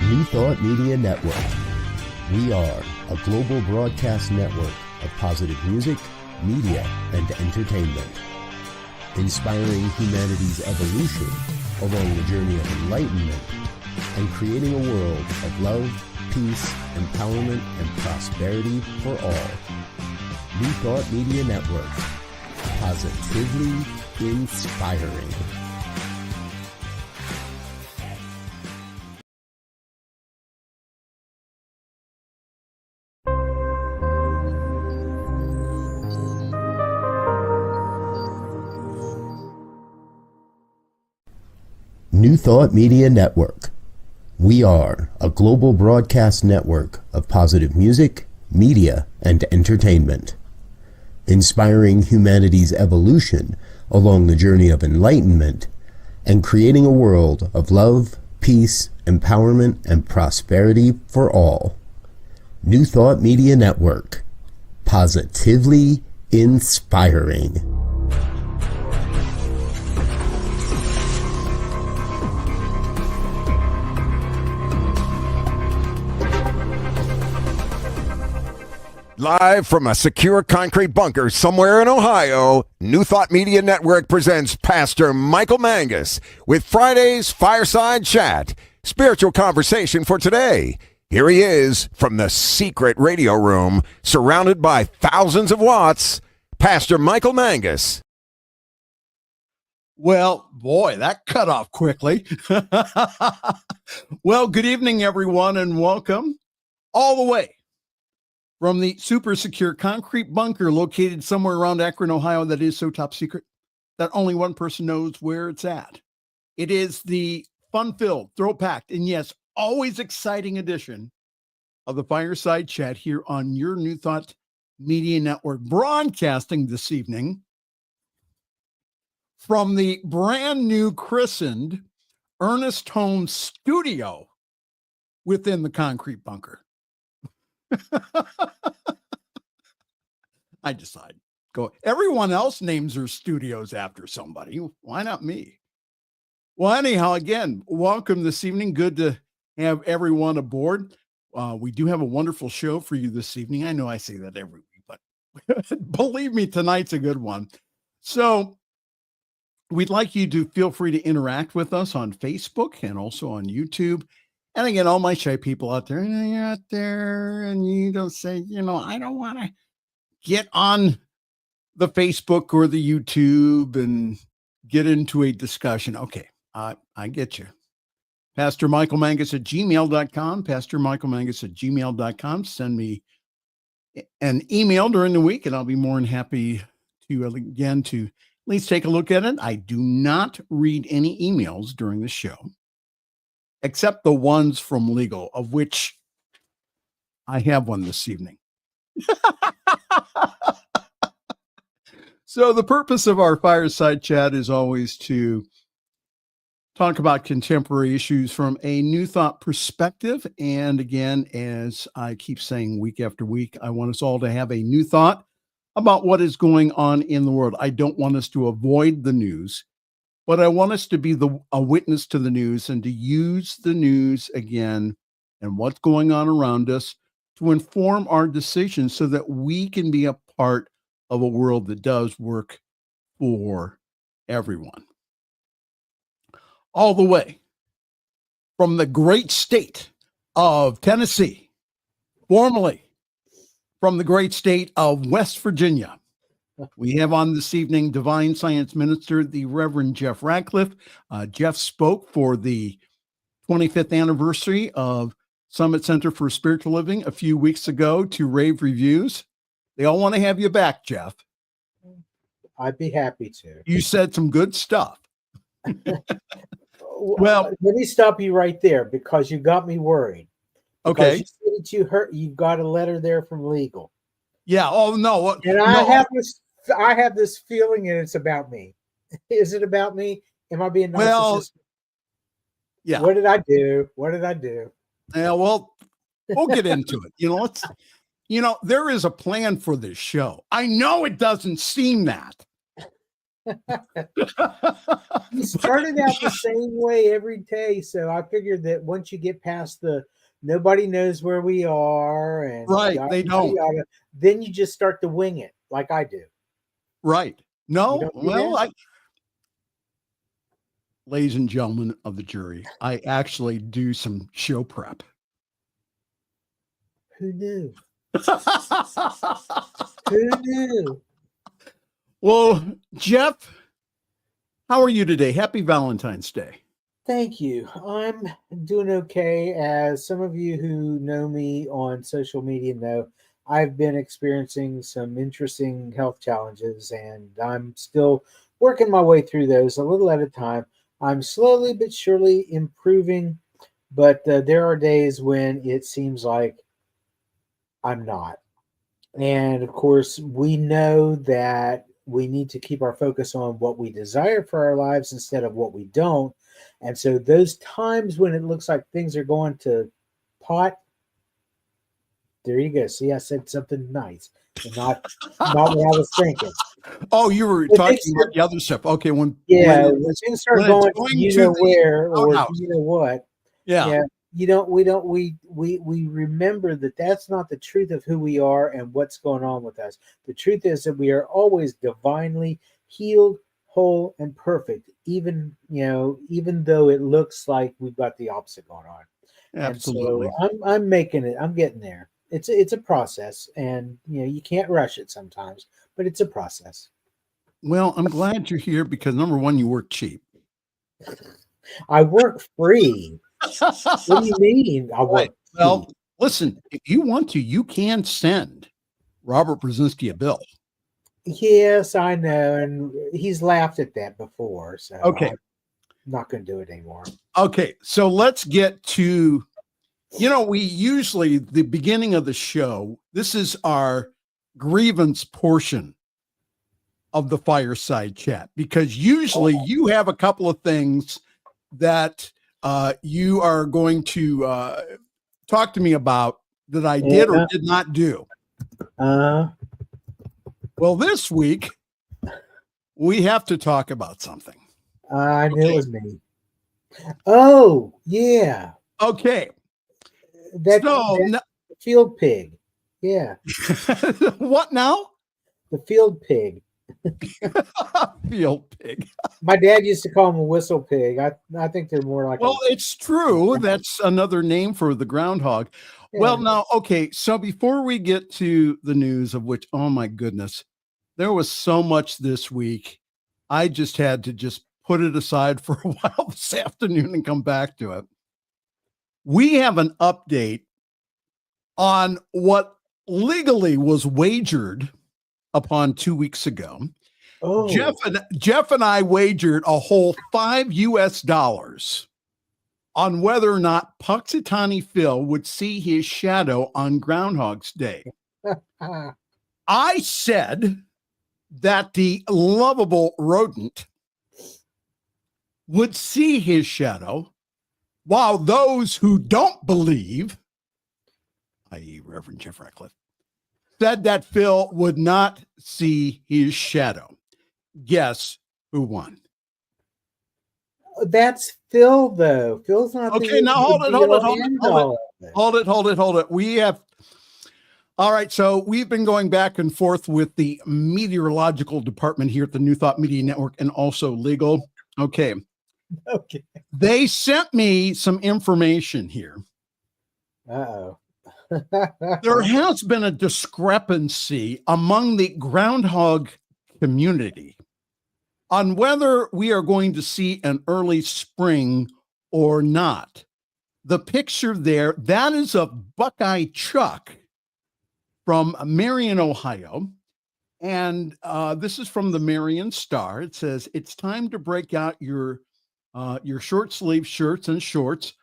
New Thought Media Network. We are a global broadcast network of positive music, media, and entertainment, inspiring humanity's evolution along the journey of enlightenment and creating a world of love, peace, empowerment, and prosperity for all. New Thought Media Network. Positively inspiring. New Thought Media Network. We are a global broadcast network of positive music, media, and entertainment, inspiring humanity's evolution along the journey of enlightenment and creating a world of love, peace, empowerment, and prosperity for all. New Thought Media Network. Positively inspiring. Live from a secure concrete bunker somewhere in Ohio, New Thought Media Network presents Pastor Michael Mangus with Friday's Fireside Chat, spiritual conversation for today. Here he is from the secret radio room, surrounded by thousands of watts, Pastor Michael Mangus. Well, boy, that cut off quickly. Well, good evening, everyone, and welcome all the way from the super secure concrete bunker located somewhere around Akron, Ohio, that is so top secret that only one person knows where it's at. It is the fun-filled, throw-packed, and yes, always exciting edition of the Fireside Chat here on your New Thought Media Network, broadcasting this evening from the brand new christened Ernest Holmes studio within the concrete bunker. I decide go. Everyone else names their studios after somebody. Why not me? Well, anyhow, again, welcome this evening. Good to have everyone aboard. We do have a wonderful show for you this evening. I know I say that every week, but believe me, tonight's a good one. So we'd like you to feel free to interact with us on Facebook and also on YouTube. And again, all my shy people out there, you're out there and you don't say, I don't want to get on the Facebook or the YouTube and get into a discussion. Okay, I get you. pastormichaelmangus@gmail.com, pastormichaelmangus@gmail.com. Send me an email during the week and I'll be more than happy to, again, to at least take a look at it. I do not read any emails during the show, except the ones from legal, of which I have one this evening. So the purpose of our Fireside Chat is always to talk about contemporary issues from a New Thought perspective. And again, as I keep saying week after week, I want us all to have a new thought about what is going on in the world. I don't want us to avoid the news, but I want us to be a witness to the news and to use the news again and what's going on around us to inform our decisions so that we can be a part of a world that does work for everyone. All the way from the great state of Tennessee, formerly from the great state of West Virginia, we have on this evening Divine Science Minister, the Reverend Jeff Radcliff. Jeff spoke for the 25th anniversary of Summit Center for Spiritual Living a few weeks ago to rave reviews. They all want to have you back, Jeff. I'd be happy to. You said some good stuff. Well, let me stop you right there because you got me worried. Okay. You said that you got a letter there from legal. Yeah. Oh, no. And I have this feeling and it's about me. Is it about me? Am I being narcissistic? Well, yeah. What did I do? Yeah, well, we'll get into it. There is a plan for this show. I know it doesn't seem that. You started out the same way every day, so I figured that once you get past the nobody knows where we are and Right, they don't. yada, then you just start to wing it like I do. Right. You No, don't do well, that? ladies and gentlemen of the jury, I actually do some show prep. Who knew? Who knew? Well, Jeff, how are you today? Happy Valentine's Day. Thank you. I'm doing okay. As some of you who know me on social media know, I've been experiencing some interesting health challenges, and I'm still working my way through those a little at a time. I'm slowly but surely improving, but there are days when it seems like I'm not. And of course, we know that we need to keep our focus on what we desire for our lives instead of what we don't. And so, those times when it looks like things are going to pot, there you go. See, I said something nice, and not what I was thinking. Oh, you were When talking things about the other stuff. Okay, when things start when it's going, going you to know the where or outhouse. you know what, Yeah. we remember that that's not the truth of who we are and what's going on with us. The truth is that we are always divinely healed, whole, and perfect, even though it looks like we've got the opposite going on. Absolutely. And so I'm making it. I'm getting there. It's a process, and you can't rush it sometimes, but it's a process. Well, I'm glad you're here because number one, you work cheap. I work free. What do you mean? I work Well, cheap? listen, if you want to, you can send Robert Brzezinski a bill. Yes, I know, and he's laughed at that before, so Okay. I'm not going to do it anymore. Okay, so let's get to, we usually, the beginning of the show, this is our grievance portion of the Fireside Chat, because usually you have a couple of things that you are going to talk to me about that I did or did not do. Well, this week, we have to talk about something. I knew it was me. Oh, yeah. Okay. That field pig. Yeah. What now? The field pig. Field pig. My dad used to call him a whistle pig. I think they're more like it's true. That's another name for the groundhog. Yeah. Well, now, okay. So before we get to the news, of which, oh my goodness, there was so much this week. I just had to just put it aside for a while this afternoon and come back to it. We have an update on what legally was wagered upon 2 weeks ago. Oh. Jeff and I wagered a whole $5 on whether or not Puxatawny Phil would see his shadow on Groundhog's Day. I said that the lovable rodent would see his shadow, while those who don't believe, i.e. Reverend Jeff Radcliff, said that Phil would not see his shadow. Guess who won? That's Phil, though. Phil's not. Okay, now hold it. We have. All right, so we've been going back and forth with the meteorological department here at the New Thought Media Network and also legal. Okay. They sent me some information here. Uh-oh. There has been a discrepancy among the groundhog community on whether we are going to see an early spring or not. The picture there, that is of Buckeye Chuck from Marion, Ohio. And this is from the Marion Star. It says, it's time to break out your short sleeve shirts and shorts.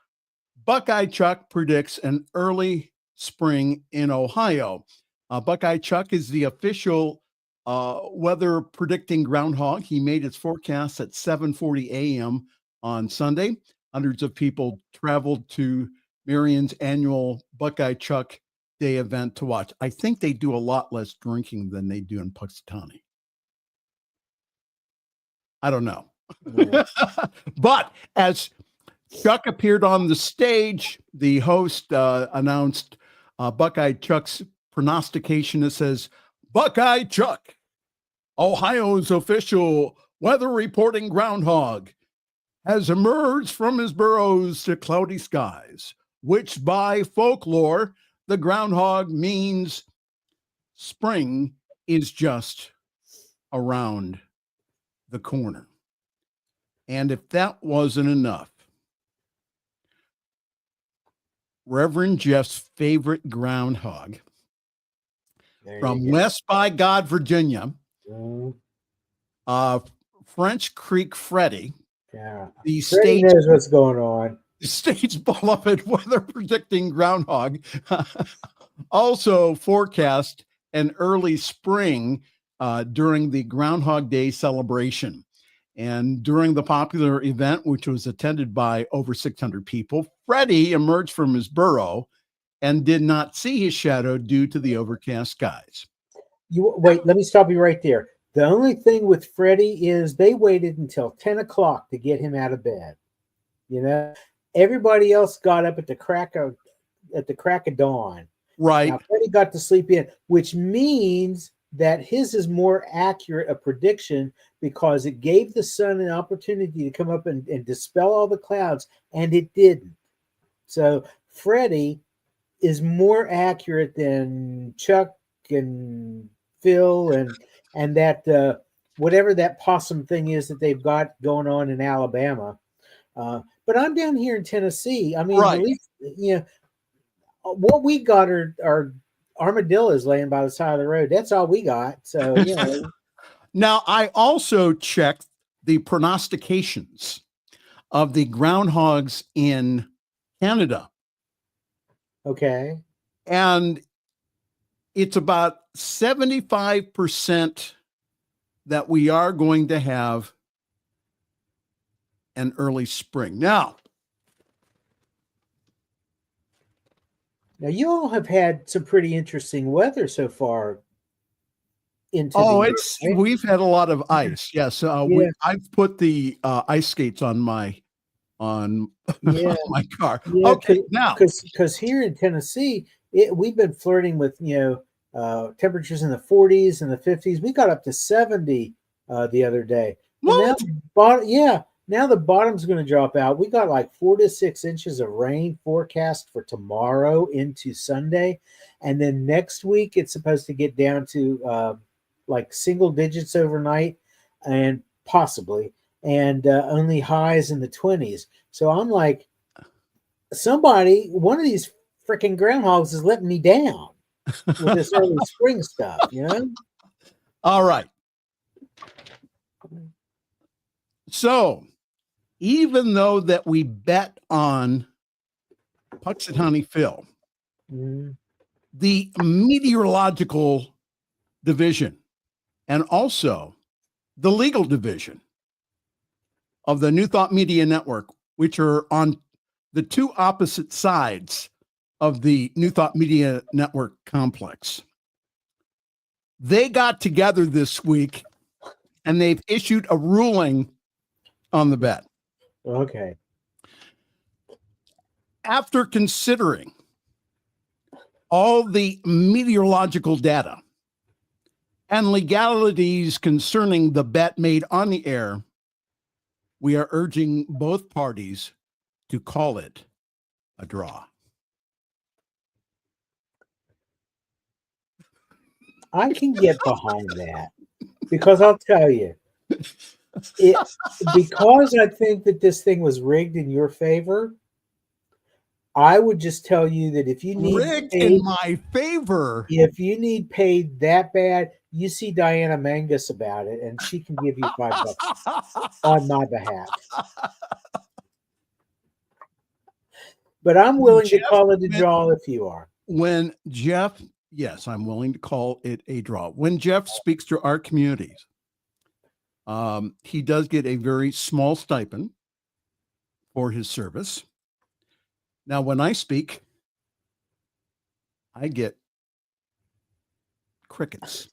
Buckeye Chuck predicts an early spring in Ohio. Buckeye Chuck is the official weather predicting groundhog. He made his forecast at 7:40 a.m. on Sunday. Hundreds of people traveled to Marion's annual Buckeye Chuck Day event to watch. I think they do a lot less drinking than they do in Puxatawny. I don't know. Yeah. But as Chuck appeared on the stage, the host announced Buckeye Chuck's prognostication. It says, Buckeye Chuck, Ohio's official weather reporting groundhog, has emerged from his burrows to cloudy skies, which by folklore, the groundhog means spring is just around the corner. And if that wasn't enough, Reverend Jeff's favorite groundhog from West by God, Virginia, French Creek Freddy, the Freddy knows what's going on. The state's beloved weather predicting groundhog also forecast an early spring during the Groundhog Day celebration. And during the popular event, which was attended by over 600 people, Freddy emerged from his burrow and did not see his shadow due to the overcast skies. Wait, let me stop you right there. The only thing with Freddy is they waited until 10 o'clock to get him out of bed. You know, everybody else got up at the crack of dawn. Right. Now, Freddy got to sleep in, which means that his is more accurate a prediction because it gave the sun an opportunity to come up and dispel all the clouds, and it didn't. So Freddy is more accurate than Chuck and Phil and that whatever that possum thing is that they've got going on in Alabama. But I'm down here in Tennessee. I mean, right. At least, you know, what we got are armadillos laying by the side of the road. That's all we got. So, you know. Now, I also checked the prognostications of the groundhogs in Canada. Okay. And it's about 75% that we are going to have an early spring. Now, you all have had some pretty interesting weather so far. We've had a lot of ice. Yes. I've put the ice skates on my my car. Yeah, okay. Now, because here in Tennessee, we've been flirting with, temperatures in the 40s and the 50s. We got up to 70 the other day. What? Now the bottom's going to drop out. We got like 4 to 6 inches of rain forecast for tomorrow into Sunday. And then next week, it's supposed to get down to like single digits overnight and possibly, and only highs in the 20s. So I'm like, one of these freaking groundhogs is letting me down with this early spring stuff, you know? All right. So, even though that we bet on Puxatawny Phil, the meteorological division and also the legal division of the New Thought Media Network, which are on the two opposite sides of the New Thought Media Network complex, they got together this week and they've issued a ruling on the bet. Okay. After considering all the meteorological data and legalities concerning the bet made on the air, we are urging both parties to call it a draw. I can get behind that because I'll tell you, because I think that this thing was rigged in your favor, I would just tell you that if you need rigged in my favor, if you need paid that bad, you see Diana Mangus about it, and she can give you $5 on my behalf. But I'm willing to call it a draw if you are. When Jeff, yes, I'm willing to call it a draw. When Jeff speaks to our communities, he does get a very small stipend for his service. Now, when I speak, I get crickets.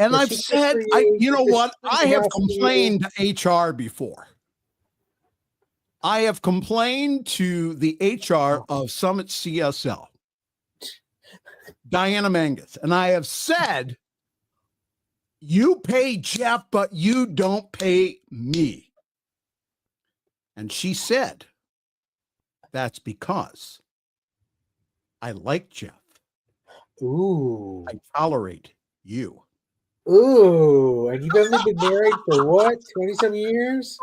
And Does I've she cook said, for you? you know Does what? she clean I the have house for you? complained to HR before. I have complained to the HR of Summit CSL, Diana Mangus, and I have said, you pay Jeff, but you don't pay me. And she said, that's because I like Jeff. Ooh. I tolerate you. Ooh. And you've only been married for what? 20-some years?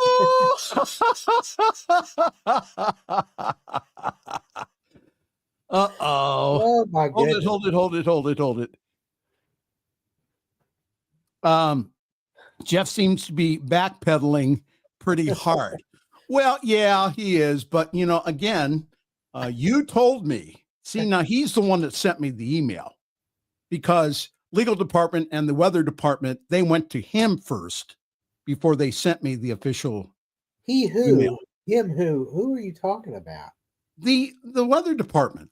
Uh-oh. Oh my goodness. Hold it. Jeff seems to be backpedaling pretty hard. Well, yeah, he is. But, you know, again, you told me. See, now he's the one that sent me the email because legal department and the weather department, they went to him first before they sent me the official He who? email. Him who? Who are you talking about? The weather department,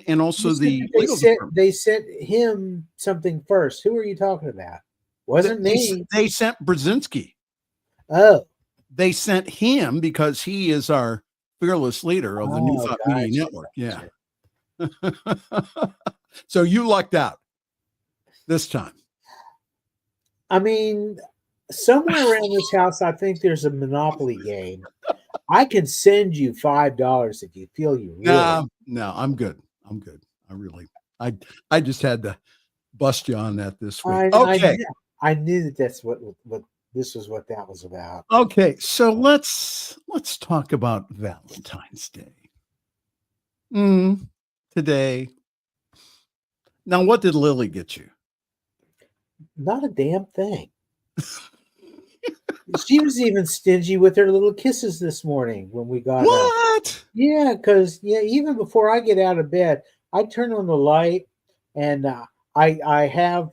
and also You said the that they legal sent department. they sent him something first. Who are you talking about? Wasn't me. They sent Brzezinski. Oh. They sent him because he is our fearless leader of the New Thought Media Network. Yeah. So you lucked out this time. I mean, somewhere around this house, I think there's a Monopoly game. I can send you $5 if you feel you really. No, I'm good. I just had to bust you on that this week. Okay. I knew that that's what this was, what that was about. Okay, so let's talk about Valentine's Day. Today. Now, what did Lily get you? Not a damn thing. She was even stingy with her little kisses this morning when we got What? up. Yeah, because even before I get out of bed, I turn on the light and I have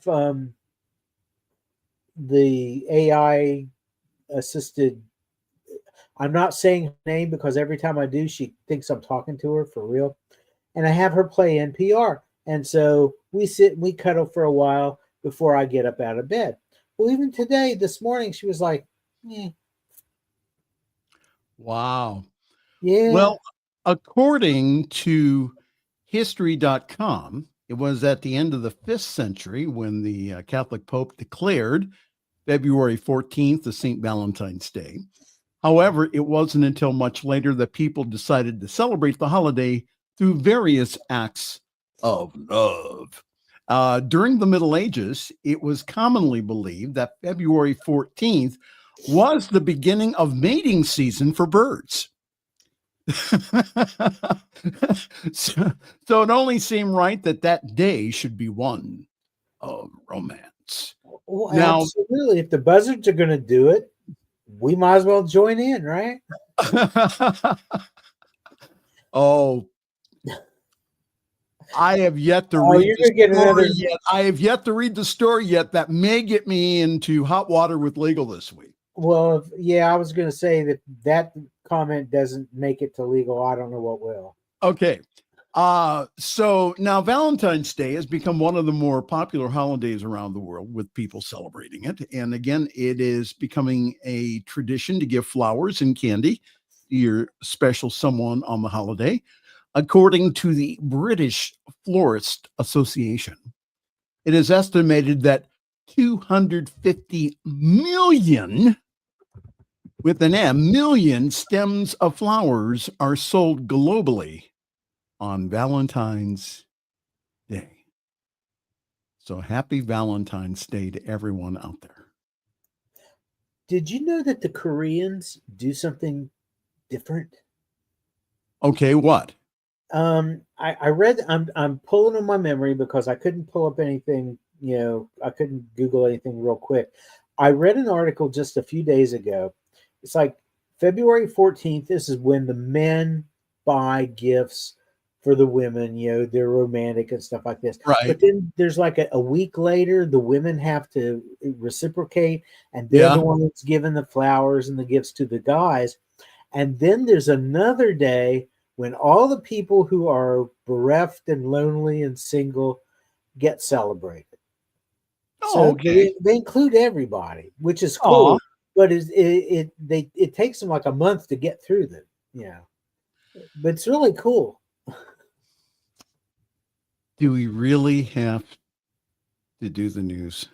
the AI assisted. I'm not saying her name because every time I do, she thinks I'm talking to her for real. And I have her play NPR. And so we sit and we cuddle for a while before I get up out of bed. Well, even today, this morning, she was like, Wow. Yeah. Well, according to history.com, it was at the end of the 5th century when the Catholic Pope declared February 14th the St. Valentine's Day. However, it wasn't until much later that people decided to celebrate the holiday through various acts of love. During the Middle Ages, it was commonly believed that February 14th was the beginning of mating season for birds. So it only seemed right that day should be one of romance. Well, Now, absolutely. If the buzzards are going to do it, we might as well join in, right? Oh, I have yet to Oh, read you're the gonna get another. story yet. I have yet to read the story yet that may get me into hot water with legal this week. Well, I was going to say that comment doesn't make it to legal. I don't know what will. Okay. So now Valentine's Day has become one of the more popular holidays around the world with people celebrating it. And again, it is becoming a tradition to give flowers and candy to your special someone on the holiday. According to the British Florist Association, it is estimated that 250 million, with an M, million stems of flowers are sold globally on Valentine's Day. So happy Valentine's Day to everyone out there. Did you know that the Koreans do something different? Okay, what? I read. I'm pulling on my memory because I couldn't pull up anything. I couldn't Google anything real quick. I read an article just a few days ago. It's like February 14th. This is when the men buy gifts for the women. They're romantic and stuff like this. Right. But then there's like a week later, the women have to reciprocate, and they're the one that's giving the flowers and the gifts to the guys. And then there's another day when all the people who are bereft and lonely and single get celebrated. Oh, okay. They include everybody, which is Aw. cool. But it takes them like a month to get through them. Yeah, but it's really cool. Do we really have to do the news?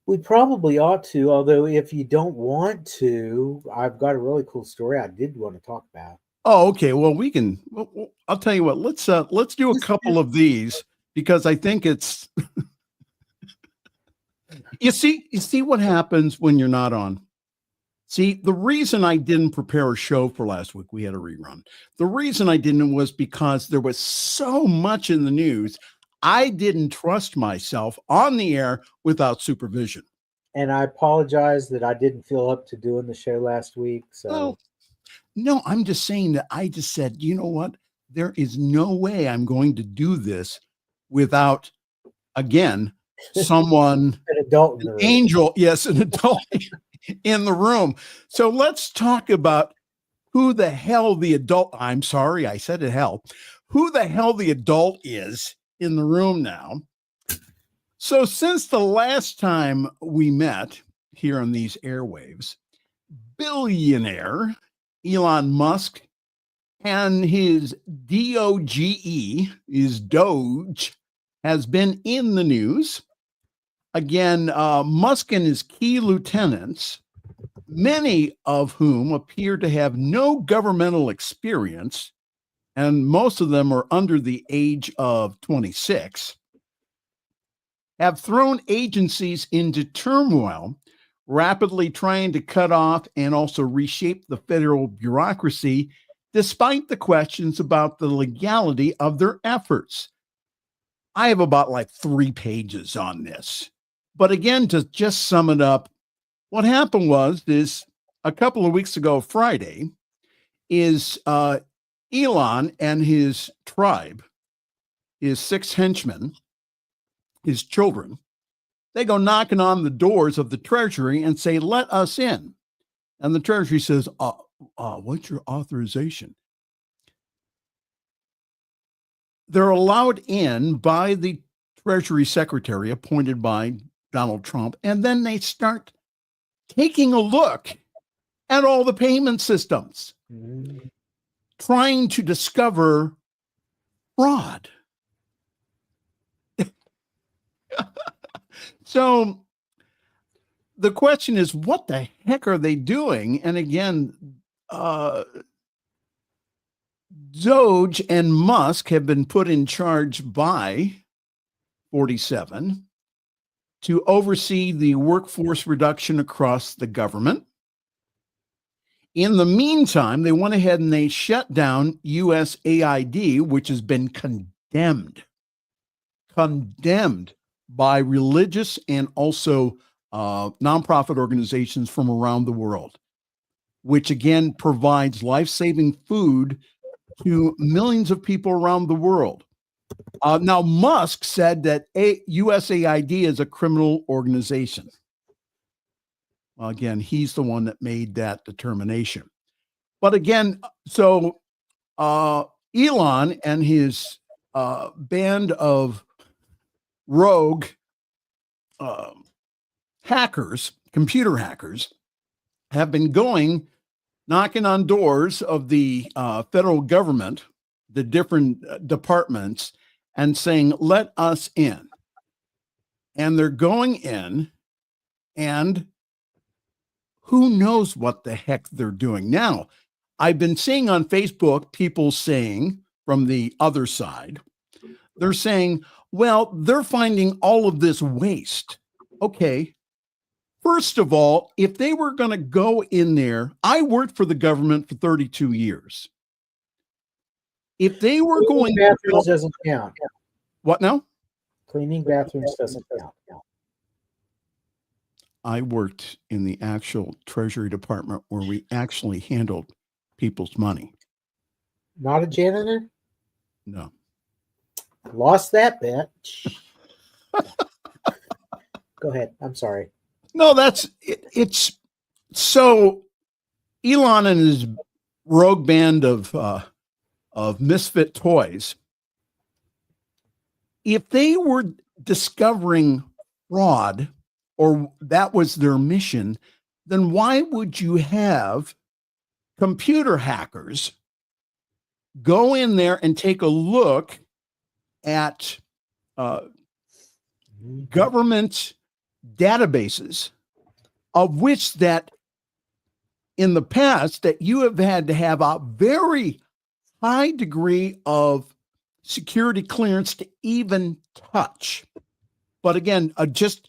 We probably ought to, although if you don't want to, I've got a really cool story I did want to talk about. Oh, okay. Well, we can. Well, I'll tell you what. Let's do a couple of these because I think it's. You see what happens when you're not on. See, the reason I didn't prepare a show for last week, we had a rerun. The reason I didn't was because there was so much in the news. I didn't trust myself on the air without supervision. And I apologize that I didn't feel up to doing the show last week. So no, I'm just saying that I just said, you know what? There is no way I'm going to do this without, again, someone, an adult, in the room. angel, yes, an adult in the room. So let's talk about who the hell the adult, I'm sorry, I said it hell, who the hell the adult is in the room now. So since the last time we met here on these airwaves, billionaire Elon Musk and his DOGE, his Doge, has been in the news. Again, Musk and his key lieutenants, many of whom appear to have no governmental experience, and most of them are under the age of 26, have thrown agencies into turmoil, rapidly trying to cut off and also reshape the federal bureaucracy, despite the questions about the legality of their efforts. I have about like 3 pages on this. But again, to just sum it up, what happened is a couple of weeks ago, Friday, is Elon and his tribe, his 6 henchmen, his children, they go knocking on the doors of the Treasury and say, let us in. And the Treasury says, what's your authorization? They're allowed in by the Treasury Secretary appointed by Donald Trump, and then they start taking a look at all the payment systems, trying to discover fraud. So the question is, what the heck are they doing? And again, Doge and Musk have been put in charge by 47 to oversee the workforce reduction across the government. In the meantime, they went ahead and they shut down USAID, which has been condemned by religious and also nonprofit organizations from around the world, which again provides life-saving food to millions of people around the world. Now, Musk said that USAID is a criminal organization. Well, again, he's the one that made that determination. But again, so Elon and his band of rogue hackers, computer hackers, have been knocking on doors of the federal government, the different departments, and saying, let us in. And they're going in, and who knows what the heck they're doing. Now, I've been seeing on Facebook people saying from the other side, they're saying, well, they're finding all of this waste. Okay. First of all, if they were going to go in there, I worked for the government for 32 years. If they were Cleaning going bathrooms doesn't count. What now? Cleaning bathrooms doesn't count. I worked in the actual Treasury Department where we actually handled people's money. Not a janitor? No. Lost that bet. Go ahead. I'm sorry. No, it's so Elon and his rogue band of misfit toys. If they were discovering fraud, or that was their mission, then why would you have computer hackers go in there and take a look at government databases, of which that in the past that you have had to have a very high degree of security clearance to even touch? But again, just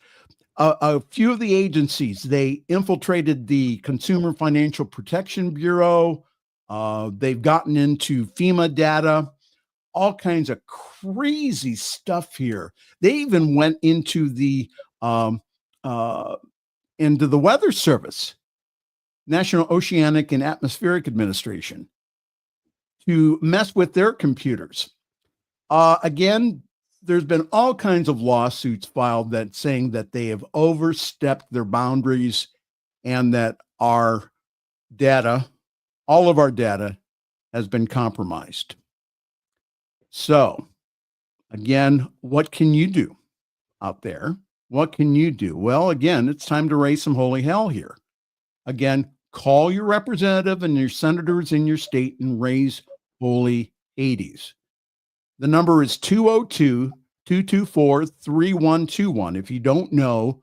a few of the agencies, they infiltrated the Consumer Financial Protection Bureau. They've gotten into FEMA data, all kinds of crazy stuff here. They even went into the Weather Service, National Oceanic and Atmospheric Administration, to mess with their computers. Again, there's been all kinds of lawsuits filed that saying that they have overstepped their boundaries and that our data, all of our data, has been compromised. So, again, what can you do out there? What can you do? Well, again, it's time to raise some holy hell here. Again, call your representative and your senators in your state and raise holy Hades. The number is 202-224-3121 if you don't know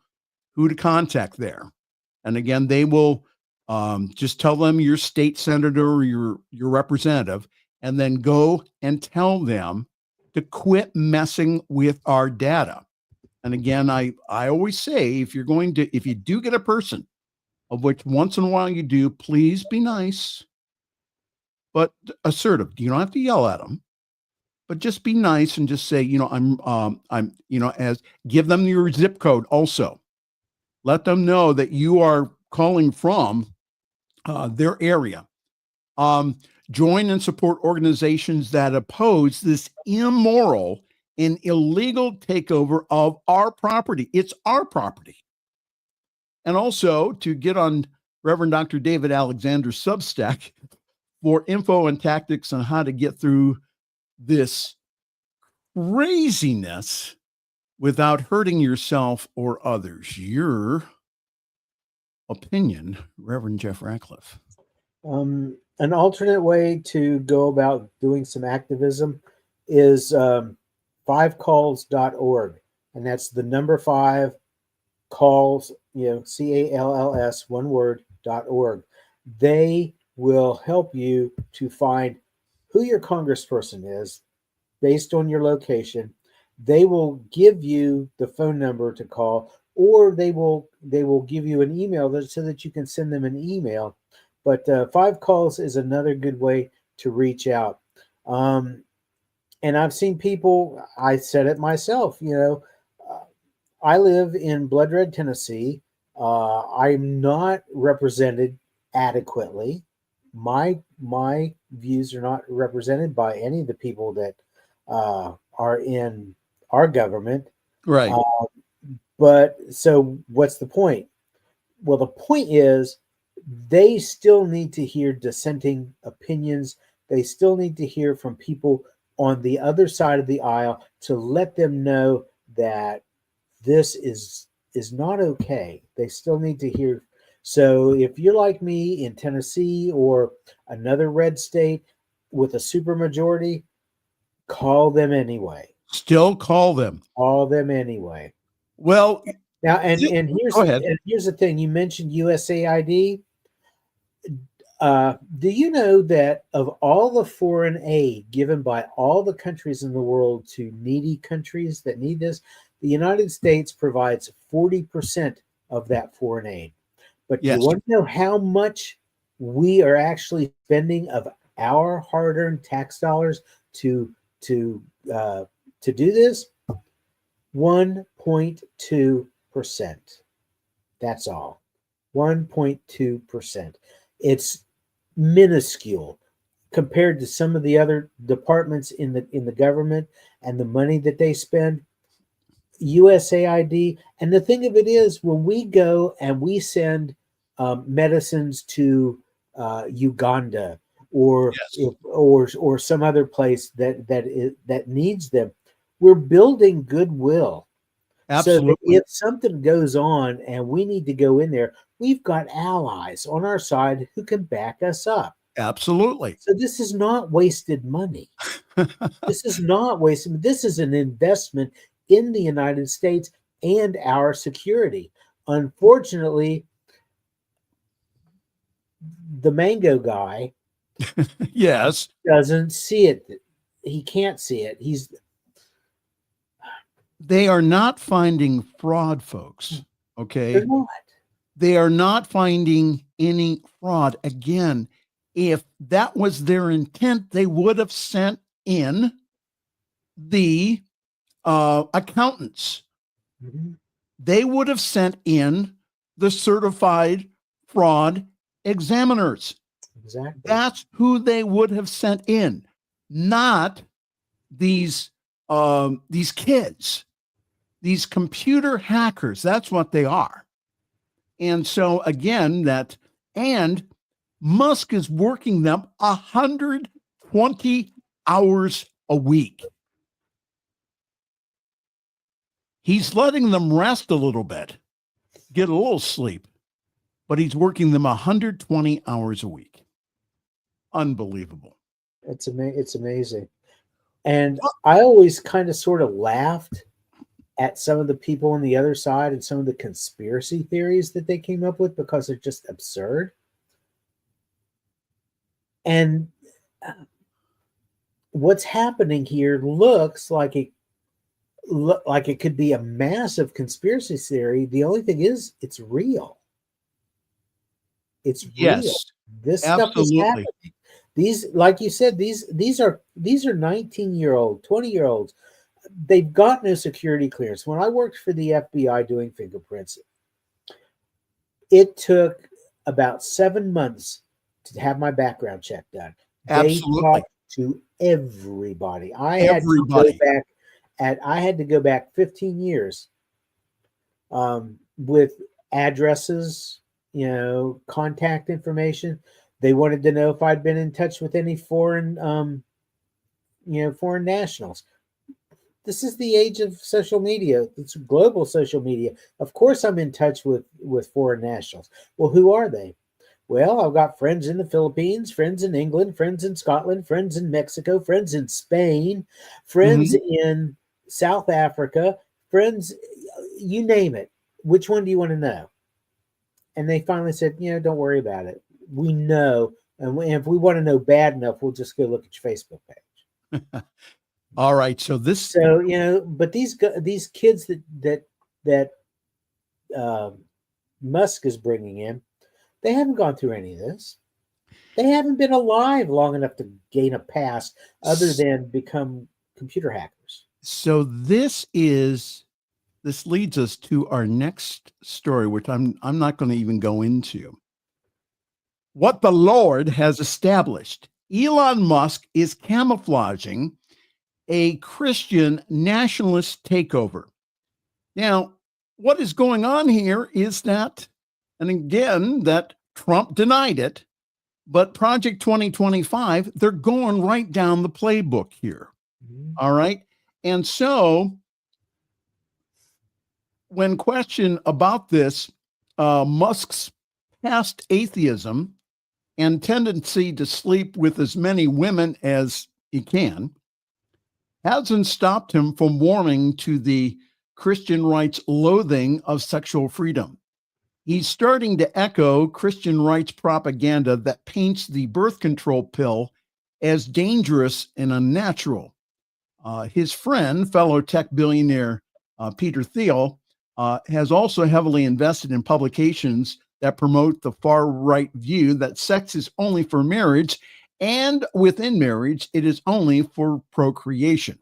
who to contact there. And again, they will just tell them your state senator or your representative, and then go and tell them to quit messing with our data. And again, I always say, if you do get a person, of which once in a while you do, please be nice, but assertive. You don't have to yell at them, but just be nice and just say, give them your zip code also. Let them know that you are calling from their area. Join and support organizations that oppose this immoral and illegal takeover of our property. It's our property. And also to get on Reverend Dr. David Alexander's Substack for info and tactics on how to get through this craziness without hurting yourself or others. Your opinion, Reverend Jeff Radcliff. An alternate way to go about doing some activism is 5calls.org, and that's the number 5 calls, CALLS, one word, .org. They will help you to find who your congressperson is based on your location. They will give you the phone number to call, or they will give you an email so that you can send them an email. But 5 calls is another good way to reach out. And I've seen people, I said it myself, I live in Blood Red, Tennessee. I'm not represented adequately. My views are not represented by any of the people that are in our government. Right. But so what's the point? Well, the point is they still need to hear dissenting opinions. They still need to hear from people on the other side of the aisle to let them know that this is not okay. They still need to hear. So if you're like me in Tennessee or another red state with a supermajority, call them anyway. Still call them. Call them anyway. Well, now and here's go ahead. And here's the thing. You mentioned USAID. Do you know that of all the foreign aid given by all the countries in the world to needy countries that need this, the United States provides 40% of that foreign aid? But yes. You want to know how much we are actually spending of our hard-earned tax dollars to do this? 1.2%. That's all. 1.2%. It's minuscule compared to some of the other departments in the government and the money that they spend. USAID, and the thing of it is, when we go and we send medicines to Uganda or some other place that needs them, we're building goodwill. Absolutely. So that if something goes on and we need to go in there, we've got allies on our side who can back us up. Absolutely. So this is not wasted money. This is not wasted. This is an investment in the United States and our security. Unfortunately, the mango guy Yes. doesn't see it. He can't see it. They are not finding fraud, folks. Okay. They're not. They are not finding any fraud. Again, if that was their intent, they would have sent in the accountants. Mm-hmm. They would have sent in the certified fraud examiners. Exactly. That's who they would have sent in, not these kids, these computer hackers. That's what they are. And so again, and Musk is working them 120 hours a week. He's letting them rest a little bit, get a little sleep, but he's working them 120 hours a week. Unbelievable. It's amazing. And I always kind of sort of laughed at some of the people on the other side and some of the conspiracy theories that they came up with because they're just absurd. And what's happening here looks like it could be a massive conspiracy theory. The only thing is, it's real. It's Yes, real. This absolutely. stuff is happening. These, like you said, these are 19-year-old, 20-year-olds. They've got no security clearance. When I worked for the FBI doing fingerprints, it took about 7 months to have my background check done. Absolutely. They talked to everybody. I had to go back 15 years with addresses, contact information. They wanted to know if I'd been in touch with any foreign nationals. This is the age of social media. It's global social media. Of course, I'm in touch with foreign nationals. Well, who are they? Well, I've got friends in the Philippines, friends in England, friends in Scotland, friends in Mexico, friends in Spain, friends in South Africa, friends, you name it. Which one do you want to know? And they finally said, don't worry about it. We know. And if we want to know bad enough, we'll just go look at your Facebook page. All right. So but these kids that Musk is bringing in, they haven't gone through any of this. They haven't been alive long enough to gain a pass other than become computer hackers. So this leads us to our next story, which I'm not going to even go into. What the Lord has established. Elon Musk is camouflaging a Christian nationalist takeover. Now, what is going on here is that, and again, that Trump denied it, but Project 2025, they're going right down the playbook here. Mm-hmm. All right. And so when questioned about this, Musk's past atheism and tendency to sleep with as many women as he can hasn't stopped him from warming to the Christian right's loathing of sexual freedom. He's starting to echo Christian rights propaganda that paints the birth control pill as dangerous and unnatural. His friend, fellow tech billionaire Peter Thiel, has also heavily invested in publications that promote the far-right view that sex is only for marriage, and within marriage, it is only for procreation.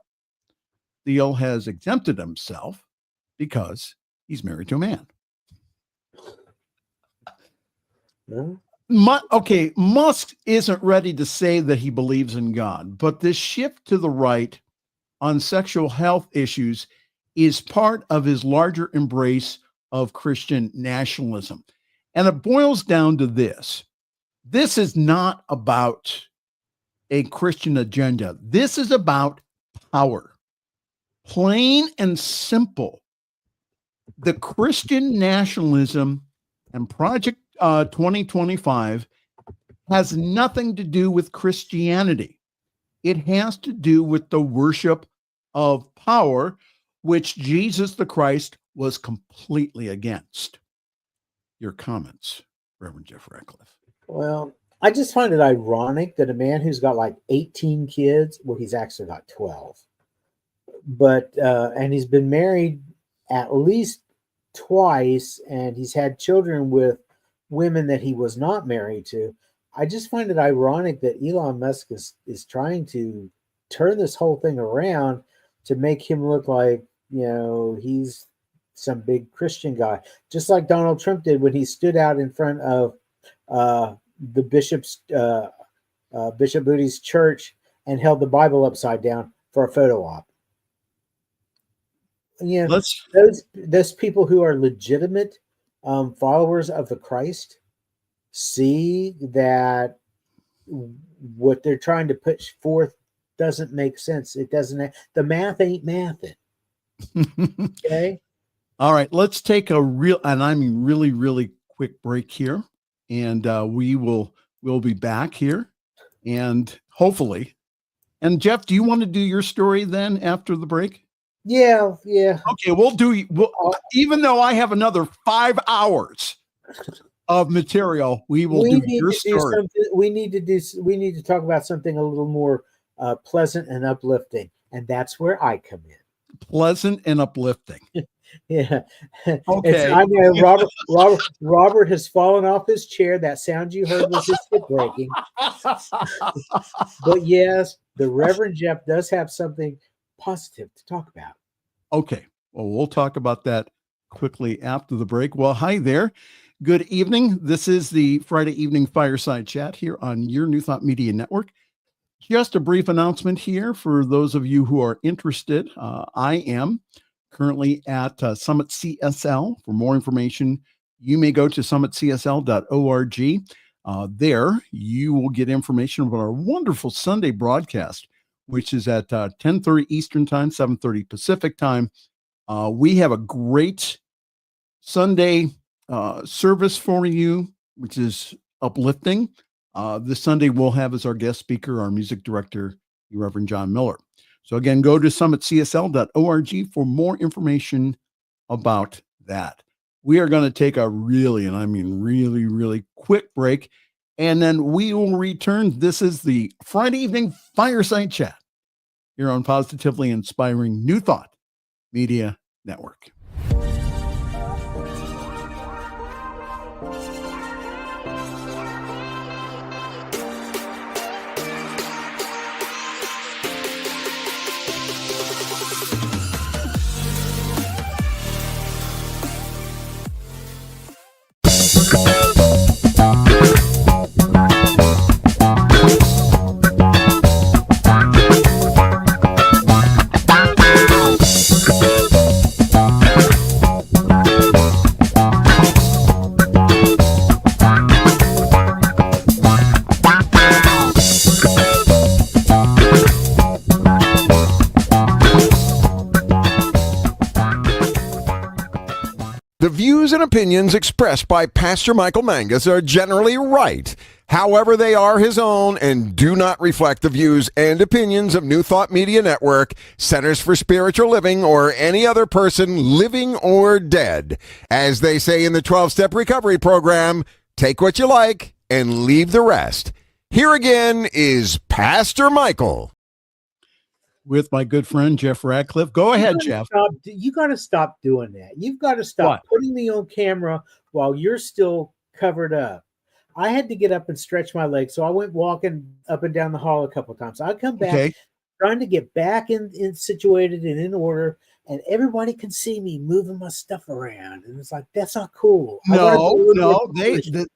Thiel has exempted himself because he's married to a man. Musk isn't ready to say that he believes in God, but this shift to the right on sexual health issues is part of his larger embrace of Christian nationalism. And it boils down to this. This is not about a Christian agenda. This is about power. Plain and simple. the Christian nationalism and Project 2025 has nothing to do with Christianity. It has to do with the worship of power, which Jesus the Christ was completely against. Your comments, Reverend Jeff Radcliff. Well, I just find it ironic that a man who's got like 18 kids, well, he's actually got 12, but and he's been married at least twice, and he's had children with women that he was not married to. I just find it ironic that Elon Musk is trying to turn this whole thing around to make him look like, he's some big Christian guy, just like Donald Trump did when he stood out in front of the Bishop Moody's church and held the Bible upside down for a photo op. Those people who are legitimate followers of the Christ see that what they're trying to put forth doesn't make sense. It doesn't. The math ain't mathing. Okay. All right. Let's take a really, really quick break here, and we'll be back here, and hopefully. And Jeff, do you want to do your story then after the break? Yeah. Okay, we'll even though I have another 5 hours of material, we will do your story. We need to talk about something a little more pleasant and uplifting, and that's where I come in. Pleasant and uplifting. Yeah. Okay. I know Robert has fallen off his chair. That sound you heard was his hip breaking. But yes, the Reverend Jeff does have something positive to talk about. Okay. Well, we'll talk about that quickly after the break. Well, hi there. Good evening. This is the Friday evening Fireside Chat here on your New Thought Media Network. Just a brief announcement here for those of you who are interested. I am currently at Summit CSL. For more information, you may go to summitcsl.org. There, you will get information about our wonderful Sunday broadcast, which is at 10:30 Eastern Time, 7:30 Pacific Time. We have a great Sunday service for you, which is uplifting. This Sunday, we'll have as our guest speaker, our music director, Reverend John Miller. So again, go to summitcsl.org for more information about that. We are going to take a really, and I mean really, really quick break, and then we will return. This is the Friday evening Fireside Chat here on Positively Inspiring New Thought Media Network. The views and opinions expressed by Pastor Michael Mangus are generally right. However, they are his own and do not reflect the views and opinions of New Thought Media Network, Centers for Spiritual Living, or any other person living or dead. As they say in the 12-Step Recovery Program, take what you like and leave the rest. Here again is Pastor Michael. With my good friend, Jeff Radcliff. Go ahead, Jeff. You got to stop doing that. You've got to stop putting me on camera while you're still covered up. I had to get up and stretch my legs, so I went walking up and down the hall a couple of times. I come back trying to get back in situated and in order, and everybody can see me moving my stuff around, and it's like, that's not cool. No,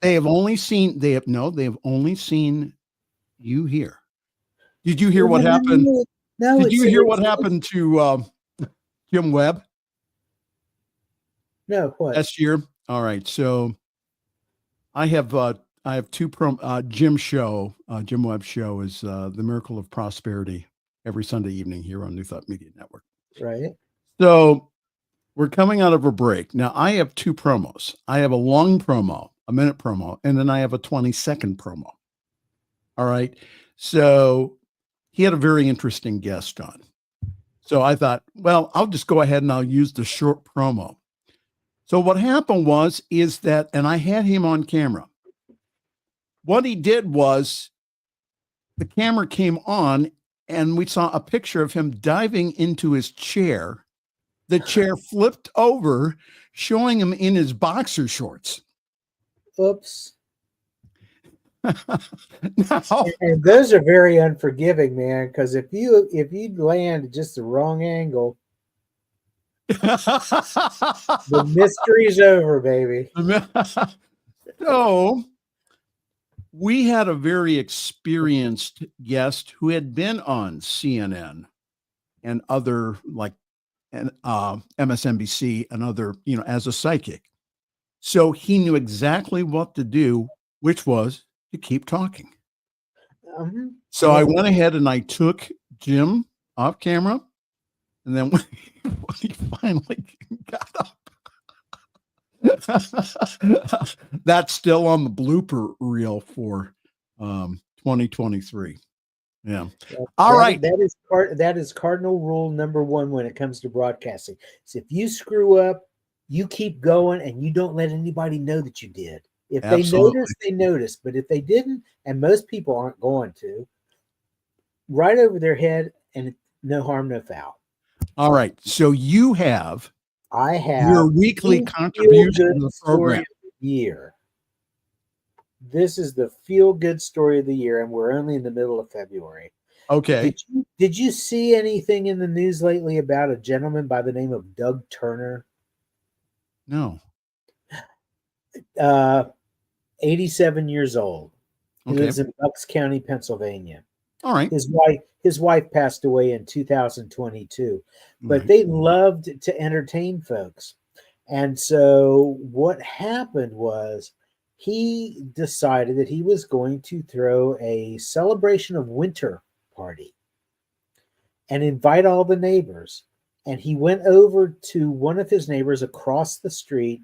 they have only seen you here. Did you hear what happened? No, did you hear what happened to Jim Webb? No, what? Last year. All right, so I have two Jim Webb's show is The Miracle of Prosperity every Sunday evening here on New Thought Media Network. Right. So We're coming out of a break. Now, I have two promos. I have a long promo, a minute promo, and then I have a 20-second promo. All right. So he had a very interesting guest on. So I thought, well, I'll just go ahead and I'll use the short promo. So what happened is that, and I had him on camera. What he did was the camera came on and we saw a picture of him diving into his chair. The chair flipped over, showing him in his boxer shorts. Oops. Now, And those are very unforgiving, man, because if you land just the wrong angle, the mystery's over, baby. So we had a very experienced guest who had been on CNN and other MSNBC and other, as a psychic. So he knew exactly what to do, which was to keep talking. So I went ahead and I took Jim off camera. And then when he finally got up, that's still on the blooper reel for 2023. Yeah. All right. That is cardinal rule number 1 when it comes to broadcasting. So if you screw up, you keep going and you don't let anybody know that you did. If they notice, they notice. But if they didn't, and most people aren't going to, right over their head and no harm, no foul. All right. So I have your weekly contribution to the program. Of the year. This is the feel-good story of the year, and we're only in the middle of February. Okay. Did you see anything in the news lately about a gentleman by the name of Doug Turner? No. 87 years old. He lives in Bucks County, Pennsylvania. All right. His wife passed away in 2022, but they loved to entertain folks. And so what happened was he decided that he was going to throw a celebration of winter party and invite all the neighbors. And he went over to one of his neighbors across the street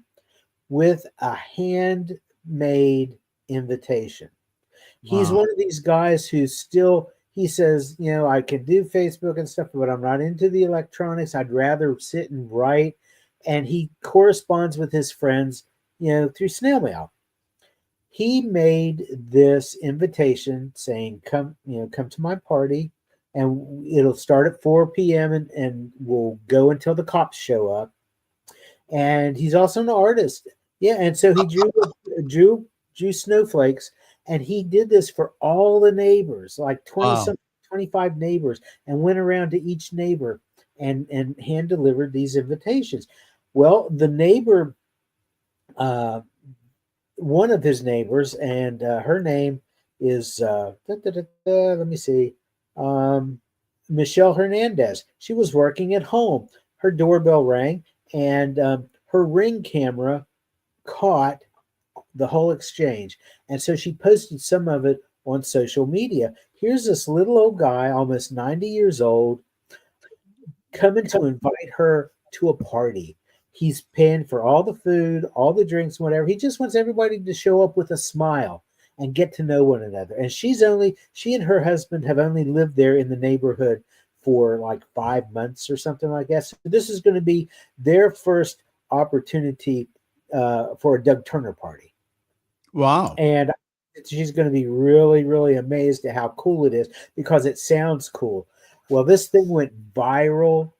with a handmade invitation. Wow. He's one of these guys who he says, I can do Facebook and stuff, but I'm not into the electronics. I'd rather sit and write. And he corresponds with his friends, through snail mail. He made this invitation saying, come to my party, and it'll start at 4 p.m. and we'll go until the cops show up. And he's also an artist. Yeah. And so he drew snowflakes, and he did this for all the neighbors, like 25 neighbors, and went around to each neighbor and hand delivered these invitations. Well, the neighbor, one of his neighbors, and her name is, let me see, Michelle Hernandez. She was working at home. Her doorbell rang, and her Ring camera caught the whole exchange. And so she posted some of it on social media. Here's this little old guy, almost 90 years old, coming to invite her to a party. He's paying for all the food, all the drinks, whatever. He just wants everybody to show up with a smile and get to know one another. And she and her husband have only lived there in the neighborhood for like 5 months or something like that. So this is going to be their first opportunity for a Doug Turner party. Wow. And she's going to be really, really amazed at how cool it is because it sounds cool. Well, this thing went viral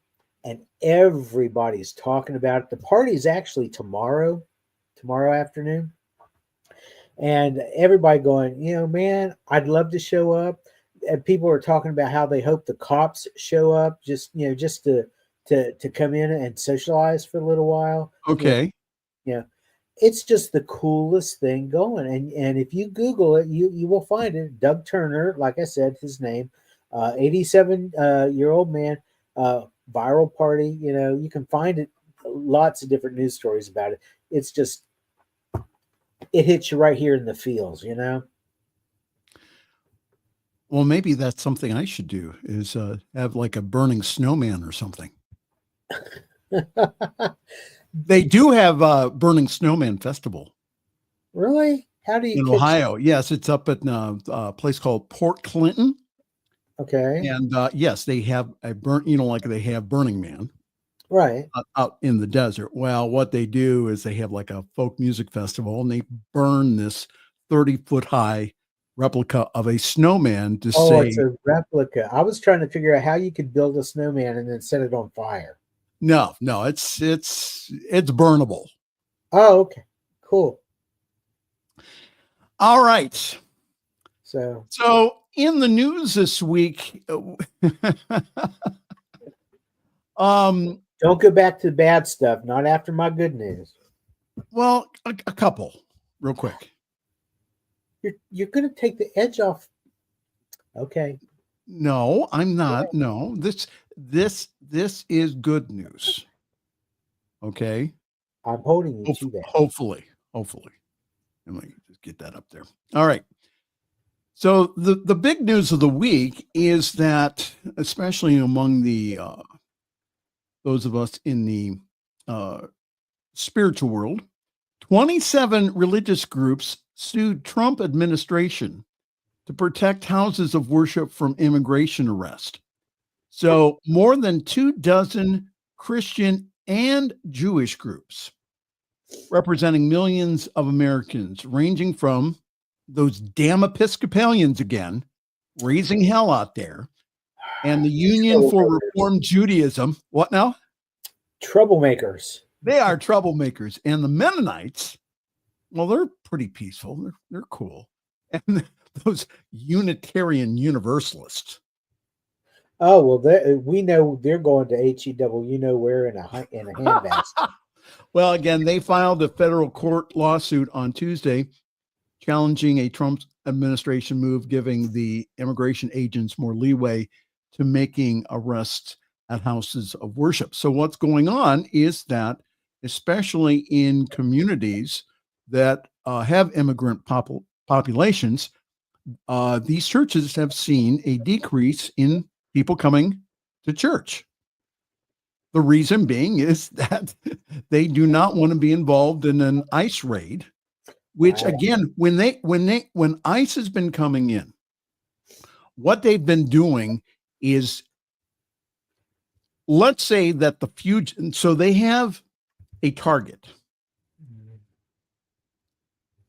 and everybody's talking about it. The party is actually tomorrow afternoon. And everybody going, man, I'd love to show up. And people are talking about how they hope the cops show up just to come in and socialize for a little while. Okay. Yeah. It's just the coolest thing going. And if you Google it, you will find it. Doug Turner, like I said, his name, 87-year-old man, viral party. You can find it, lots of different news stories about it. It's just, it hits you right here in the feels, Well, maybe that's something I should do is have like a burning snowman or something. They do have a Burning Snowman Festival. Really? How do you in Ohio? Yes, it's up at a place called Port Clinton. Okay. And yes, they have a like they have Burning Man. Right. Out in the desert. Well, what they do is they have like a folk music festival, and they burn this 30-foot high replica of a snowman to say it's a replica. I was trying to figure out how you could build a snowman and then set it on fire. No, it's burnable. Oh, okay. Cool. All right. So in the news this week, don't go back to the bad stuff, not after my good news. Well, a couple real quick. You're going to take the edge off. Okay. No, I'm not. Yeah. No, this is good news. Okay. I'm holding you to that. Hopefully. Let me just get that up there. All right. So the big news of the week is that, especially among the those of us in the spiritual world, 27 religious groups sued Trump administration to protect houses of worship from immigration arrest. So more than 24 Christian and Jewish groups representing millions of Americans, ranging from those damn Episcopalians again, raising hell out there, and the Union for Reformed Judaism. What now? Troublemakers. They are troublemakers. And the Mennonites, well, they're pretty peaceful. They're cool. And those Unitarian Universalists. Oh, well, we know they're going to HEW, you know where, in a handbasket. Well, again, they filed a federal court lawsuit on Tuesday challenging a Trump administration move, giving the immigration agents more leeway to making arrests at houses of worship. So what's going on is that, especially in communities that have immigrant populations, these churches have seen a decrease in people coming to church. The reason being is that they do not want to be involved in an ICE raid, which again, when ICE has been coming in, what they've been doing is, let's say that the fugitive, so they have a target.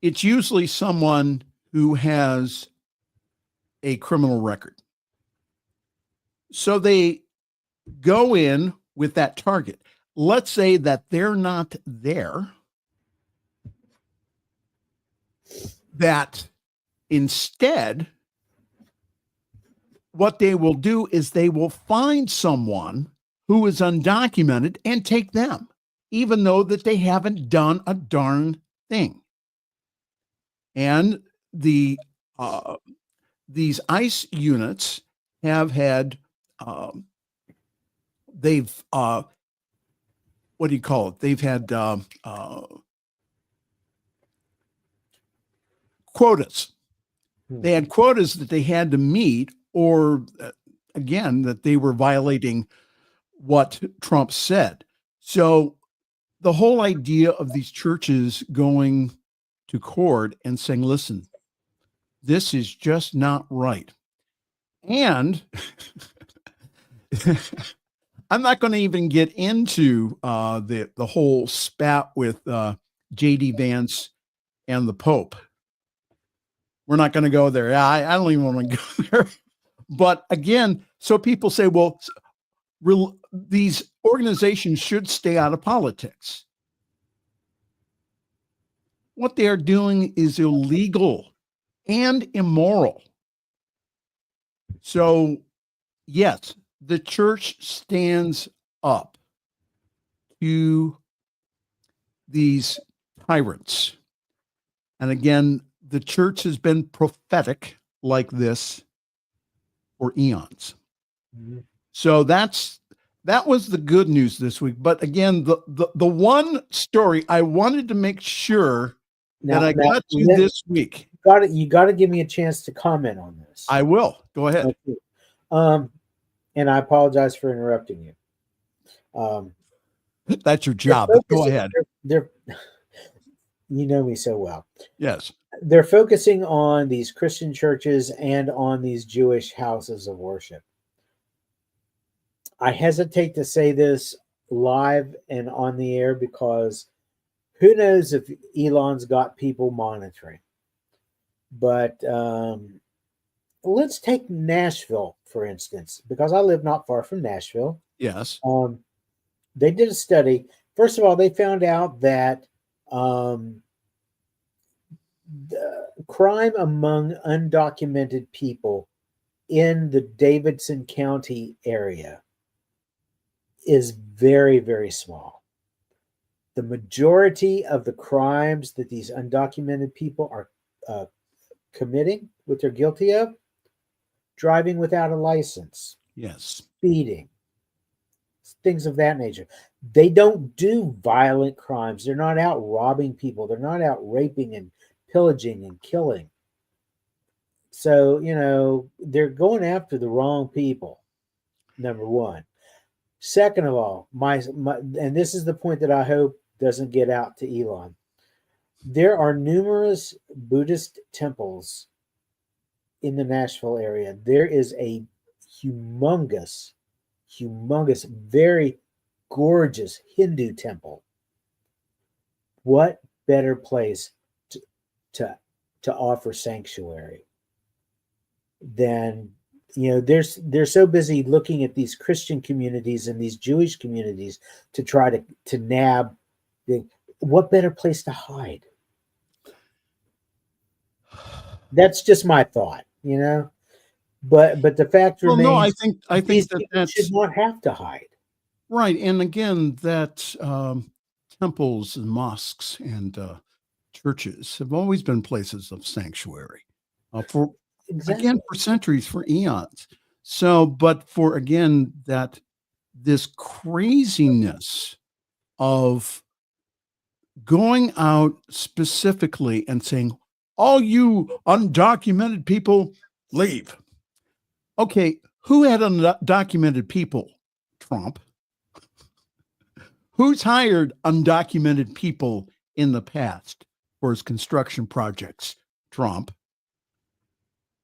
It's usually someone who has a criminal record. So they go in with that target. Let's say that they're not there, that instead, what they will do is they will find someone who is undocumented and take them, even though that they haven't done a darn thing. And these ICE units have had, they've what do you call it? They've had quotas. They had quotas that they had to meet, or again, that they were violating what Trump said. So the whole idea of these churches going to court and saying, listen, this is just not right. And I'm not going to even get into the whole spat with J.D. Vance and the Pope. We're not going to go there. I don't even want to go there. But again, so people say, well, these organizations should stay out of politics. What they are doing is illegal and immoral. So, yes, the church stands up to these tyrants. And again, the church has been prophetic like this for eons. Mm-hmm. So that was the good news this week. But again, the one story I wanted to make sure that I got to this week. You got to give me a chance to comment on this. I will. Go ahead. Okay. And I apologize for interrupting you. That's your job. But go ahead. They're you know me so well. Yes. They're focusing on these Christian churches and on these Jewish houses of worship. I hesitate to say this live and on the air because who knows if Elon's got people monitoring. But let's take Nashville, for instance, because I live not far from Nashville. Yes. They did a study. First of all, they found out that the crime among undocumented people in the Davidson County area is very, very small. The majority of the crimes that these undocumented people are committing, what they're guilty of, driving without a license, Yes, speeding, things of that nature. They don't do violent crimes. They're not out robbing people. They're not out raping and pillaging and killing. So, you know, they're going after the wrong people, number one. Second of all, and this is the point that I hope doesn't get out to Elon. There are numerous Buddhist temples in the Nashville area. There is a humongous, very gorgeous Hindu temple. What better place to offer sanctuary than, you know, they're so busy looking at these Christian communities and these Jewish communities to try to nab what better place to hide? That's just my thought, you know. But the fact remains. No, I think that should not have to hide. Right, and again, that temples and mosques and churches have always been places of sanctuary for centuries, for eons. So, but for again that this craziness of going out specifically and saying, all you undocumented people, leave. Okay, who had undocumented people? Trump. Who's hired undocumented people in the past for his construction projects? Trump.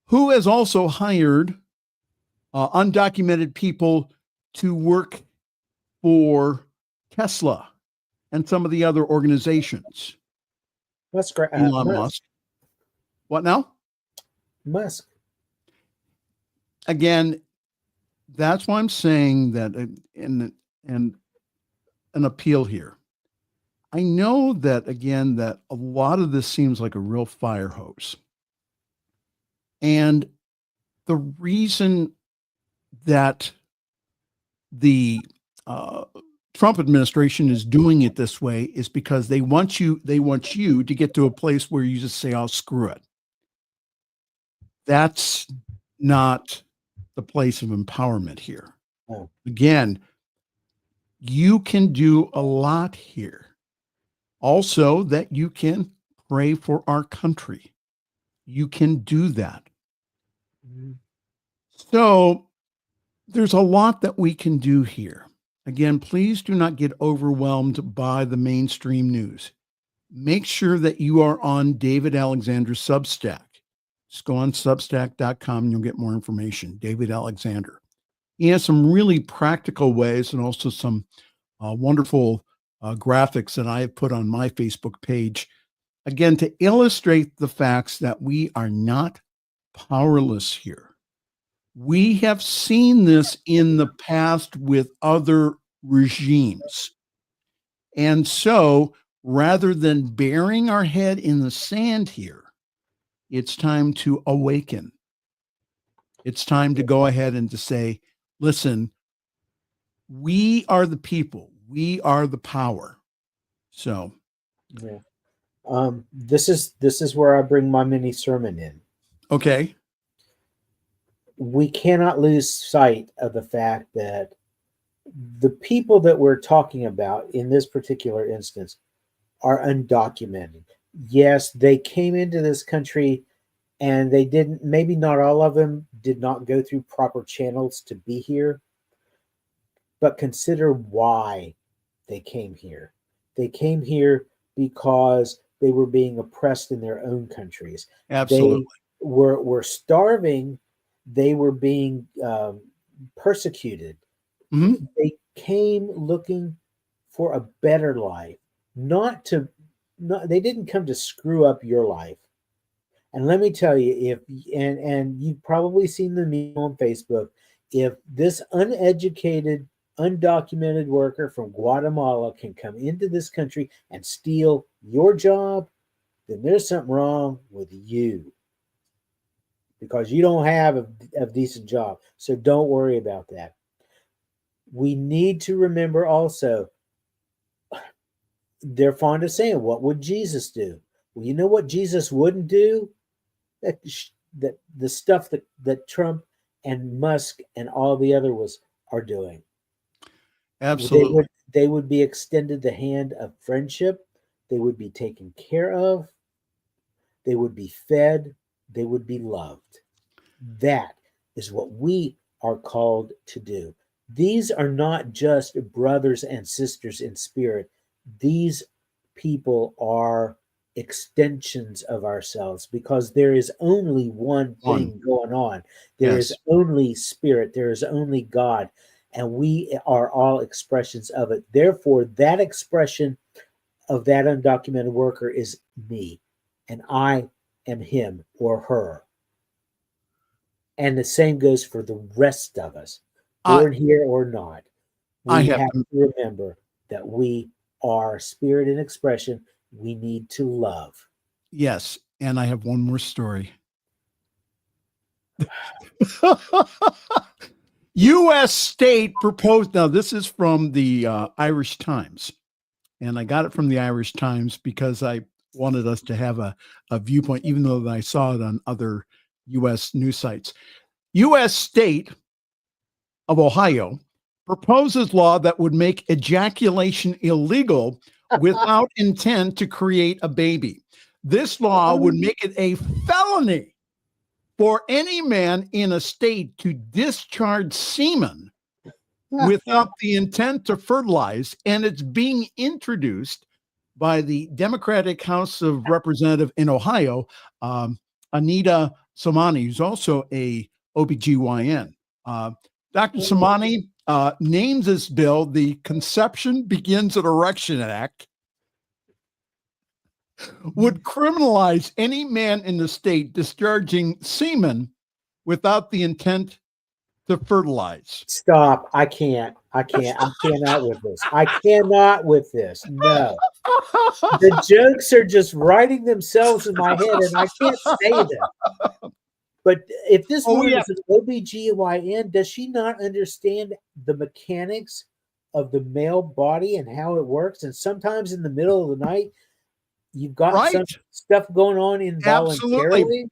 Who has also hired undocumented people to work for Tesla and some of the other organizations? That's great. Elon Musk. What now? Musk. Again, that's why I'm saying that in an appeal here. I know that, again, that a lot of this seems like a real fire hose. And the reason that the Trump administration is doing it this way is because they want you to get to a place where you just say, "Oh, screw it." That's not the place of empowerment here. Oh. Again, you can do a lot here. Also, that you can pray for our country. You can do that. Mm-hmm. So there's a lot that we can do here. Again, please do not get overwhelmed by the mainstream news. Make sure that you are on David Alexander's Substack. Just go on substack.com and you'll get more information. David Alexander. He has some really practical ways and also some wonderful graphics that I have put on my Facebook page. Again, to illustrate the facts that we are not powerless here. We have seen this in the past with other regimes. And so rather than burying our head in the sand here, it's time to awaken. It's time to go ahead and to say, listen, we are the people. We are the power. So, yeah. This is where I bring my mini sermon in. Okay. We cannot lose sight of the fact that the people that we're talking about in this particular instance are undocumented. Yes, they came into this country and they didn't, maybe not all of them did not go through proper channels to be here, but consider why they came here. They came here because they were being oppressed in their own countries. Absolutely. They were starving. They were being persecuted. Mm-hmm. They came looking for a better life, they didn't come to screw up your life. And let me tell you, and you've probably seen the meme on Facebook, if this uneducated, undocumented worker from Guatemala can come into this country and steal your job, then there's something wrong with you, because you don't have a decent job. So don't worry about that. We need to remember also, they're fond of saying, what would Jesus do? Well, you know what Jesus wouldn't do? That the stuff that Trump and Musk and all the others are doing. Absolutely. They would be extended the hand of friendship. They would be taken care of. They would be fed. They would be loved. That is what we are called to do. These are not just brothers and sisters in spirit. These people are extensions of ourselves, because there is only one thing going on. There is only spirit. There is only God. And we are all expressions of it. Therefore, that expression of that undocumented worker is me, and I am him or her. And the same goes for the rest of us, born here or not. We have to remember that we are spirit in expression. We need to love. Yes. And I have one more story. U.S. state proposed. Now, this is from the Irish Times. And I got it from the Irish Times because I wanted us to have a viewpoint, even though I saw it on other U.S. news sites. U.S. state of Ohio proposes law that would make ejaculation illegal without intent to create a baby. This law would make it a felony for any man in a state to discharge semen without the intent to fertilize, and it's being introduced by the Democratic House of Representatives in Ohio, Anita Somani, who's also a OBGYN. Dr. Somani names this bill the Conception Begins at Erection Act, would criminalize any man in the state discharging semen without the intent to fertilize. Stop. I cannot with this. I cannot with this. No. The jokes are just writing themselves in my head, and I can't say them. But if this woman is an OBGYN, does she not understand the mechanics of the male body and how it works? And sometimes in the middle of the night, you've got some stuff going on involuntarily.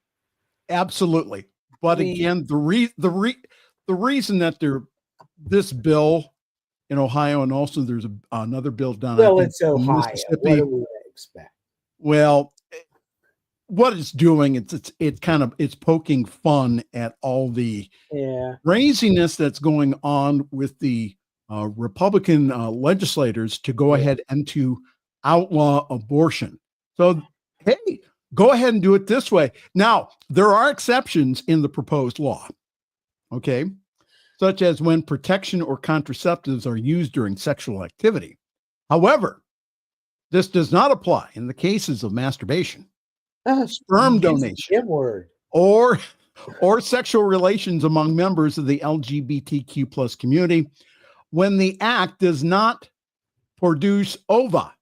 Absolutely. But again, the reason that this bill in Ohio, and also there's another bill down it's Ohio. What do we expect? Well, what it's doing, it's poking fun at all the craziness that's going on with the Republican legislators to go ahead and to outlaw abortion. So, hey, go ahead and do it this way. Now, there are exceptions in the proposed law, okay, such as when protection or contraceptives are used during sexual activity. However, this does not apply in the cases of masturbation, sperm donation, or sexual relations among members of the LGBTQ plus community when the act does not produce ova,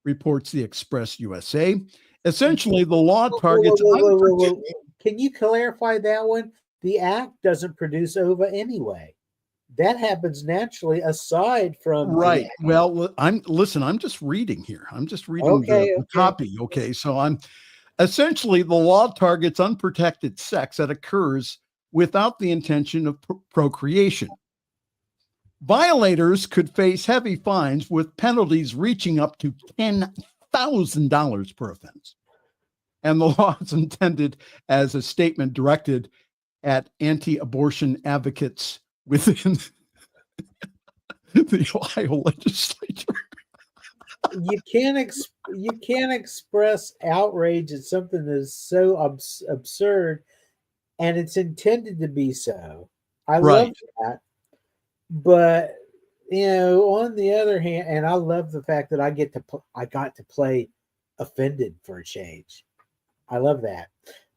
reports the Express USA. Essentially, the law targets... Can you clarify that one? The act doesn't produce ova anyway. That happens naturally aside from... Right. Well, I'm just reading here. I'm just reading the copy. Okay. So I'm essentially, the law targets unprotected sex that occurs without the intention of procreation. Violators could face heavy fines with penalties reaching up to $10,000 per offense. And the law is intended as a statement directed at anti-abortion advocates within the Ohio legislature. You can't express outrage at something that is so absurd, and it's intended to be so. I love Right. that, but on the other hand, and I love the fact that I got to play offended for a change. I love that.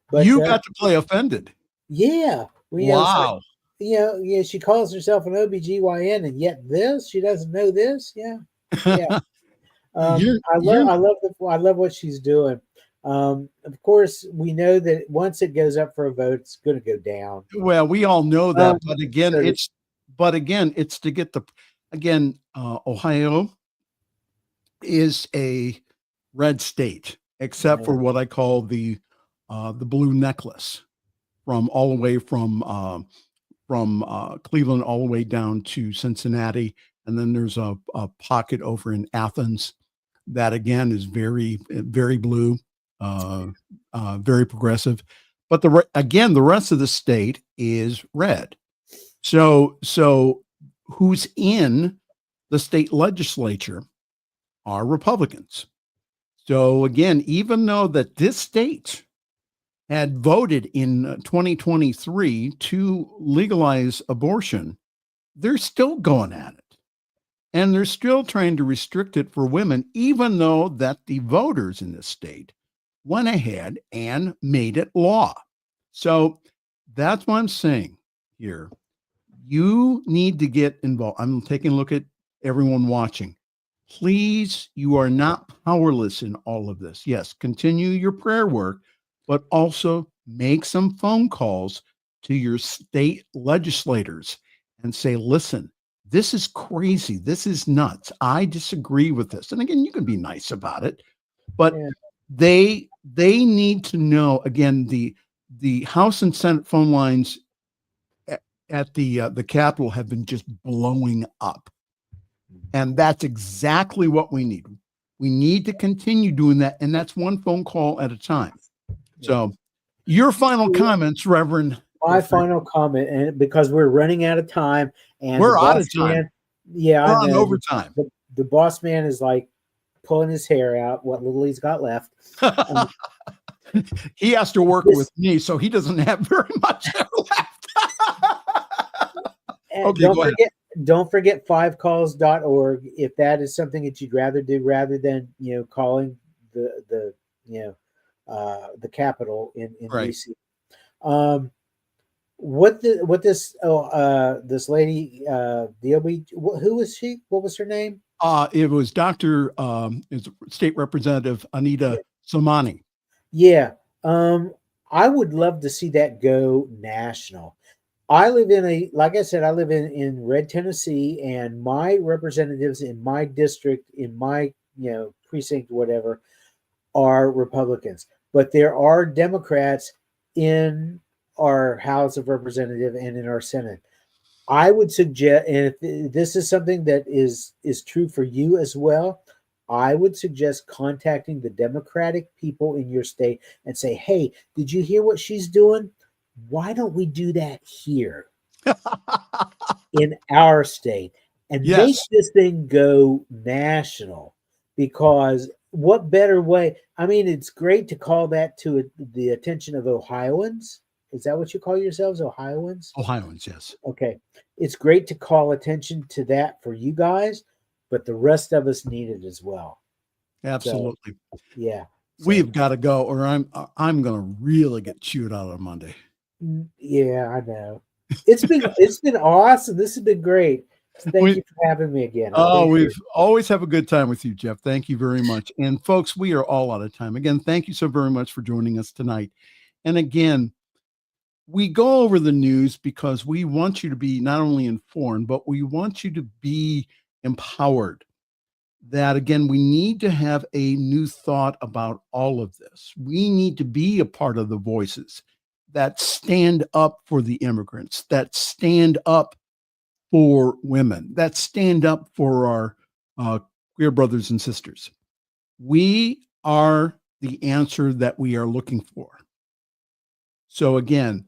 But You got to play offended. yeah, Wow. yeah, she calls herself an OBGYN, and yet she doesn't know this. Yeah. I love what she's doing. Of course, we know that once it goes up for a vote, it's going to go down. Well, we all know that, but again, it's to get Ohio is a red state, except for what I call the blue necklace, from all the way from Cleveland all the way down to Cincinnati, and then there's a pocket over in Athens that again is very, very blue, very progressive. But the rest of the state is red. So who's in the state legislature are Republicans. So again, even though that this state had voted in 2023 to legalize abortion, they're still going at it. And they're still trying to restrict it for women, even though that the voters in this state went ahead and made it law. So that's what I'm saying here. You need to get involved. I'm taking a look at everyone watching. Please, you are not powerless in all of this. Yes, continue your prayer work, but also make some phone calls to your state legislators and say, listen, this is crazy. This is nuts. I disagree with this. And again, you can be nice about it, but they need to know, again, the House and Senate phone lines at the Capitol have been just blowing up. And that's exactly what we need. We need to continue doing that. And that's one phone call at a time. So your final comments, Reverend. My final comment, and because we're running out of time, and we're out of time. We're on overtime. The boss man is like pulling his hair out, what little he's got left. He has to work with me, so he doesn't have very much hair left. Okay, don't forget 5calls.org if that is something that you'd rather do rather than calling the Capitol in DC. This lady, who was she? What was her name? It was Dr. State Representative Anita Somani. Yeah. I would love to see that go national. I live like I said, I live in Red, Tennessee, and my representatives in my district, in my, precinct, whatever, are Republicans, but there are Democrats in our House of Representatives and in our Senate. I would suggest, and if this is something that is true for you as well, I would suggest contacting the Democratic people in your state and say, hey, did you hear what she's doing? Why don't we do that here in our state and make this thing go national? Because what better way? I mean, it's great to call that to the attention of Ohioans. Is that what you call yourselves, Ohioans? Ohioans, yes. Okay. It's great to call attention to that for you guys, but the rest of us need it as well. Absolutely. So, yeah. We've got to go, or I'm going to really get chewed out on Monday. Yeah, I know. It's been awesome. This has been great. Thank you for having me again. We've always have a good time with you, Jeff. Thank you very much. And folks, we are all out of time. Again, thank you so very much for joining us tonight. And again, we go over the news because we want you to be not only informed, but we want you to be empowered. That again, we need to have a new thought about all of this. We need to be a part of the voices that stand up for the immigrants, that stand up for women, that stand up for our queer brothers and sisters. We are the answer that we are looking for. So again,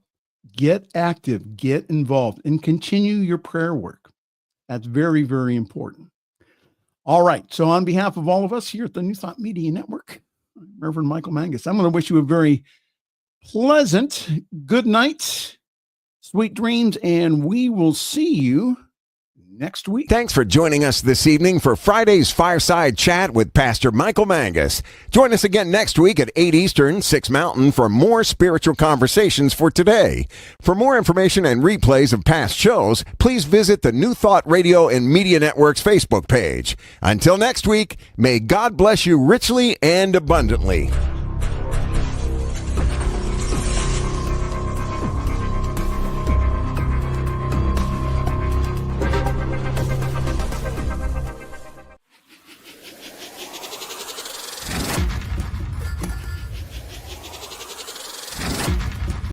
get active, get involved, and continue your prayer work. That's very, very important. All right. So on behalf of all of us here at the New Thought Media Network, Reverend Michael Mangus, I'm going to wish you a very pleasant good night, sweet dreams, and we will see you next week. Thanks for joining us this evening for Friday's Fireside Chat with Pastor Michael Mangus. Join us again next week at 8 Eastern, 6 Mountain for more spiritual conversations for today. For more information and replays of past shows, please visit the New Thought Radio and Media Network's Facebook page. Until next week, may God bless you richly and abundantly.